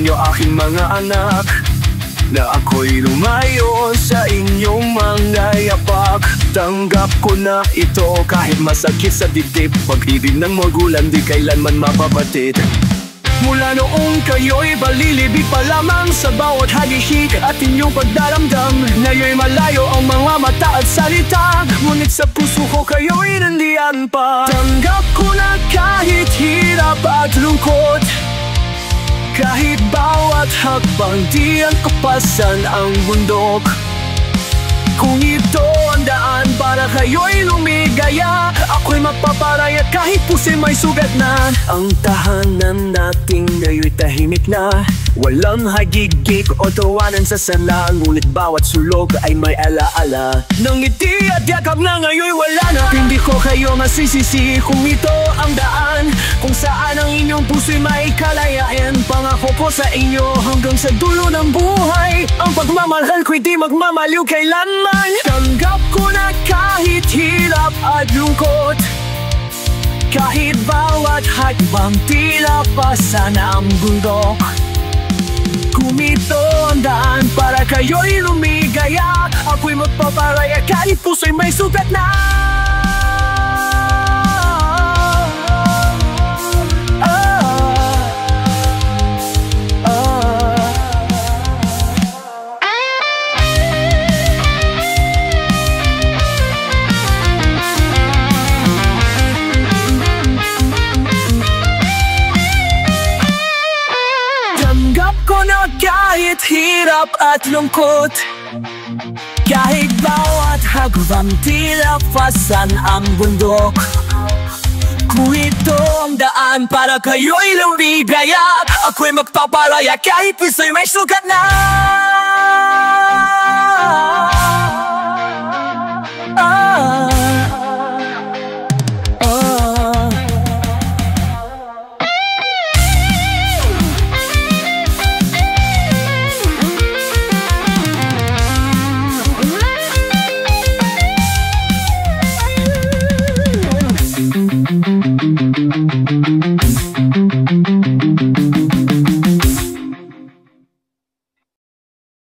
ninyo aking mga anak, na ako'y lumayo sa inyong mga yapak. Tanggap ko na ito kahit masakit sa dibdib. Pag-ibig ng magulang di kailanman mapabatid. Mula noong kayo'y balilibig pa lamang sa bawat hagihik at inyong pagdaramdam. Ngayon'y malayo ang mga mata at salita, ngunit sa puso ko kayo'y nandiyan pa. Tanggap ko na kahit hirap at lungkot, kahit bawat hakbang di ang kapasan ang bundok. Kung ito ang daan para kayo'y lumigaya, ako'y magpaparaya kahit puso'y may sugat na. Ang tahanan nating ngayo'y tahimik na, walang hagigik o tawanan sa sala, ngunit bawat sulog ay may alaala ng ngiti at yakap na ngayo'y wala na. Hindi ko kayo masisisi kung ito ang daan, kung saan ang inyong puso'y may kalayain. Pangako ko sa inyo hanggang sa dulo ng buhay, ang pagmamahal ko'y di magmamaliw kailanman. Tanggap ko na kahit hirap at lungkot, kahit bawat hakbang tila pasan ang bundok. Kung ito ang daan para kayo'y lumigaya, ako'y magpaparaya kahit puso'y may sugat na. Kahit hirap at lungkot, kahit bawat hagwang tila pasan ang bundok. Kung ito ang daan para kayo'y lumigaya, ako'y magpaparaya kahit puso'y may sugat na.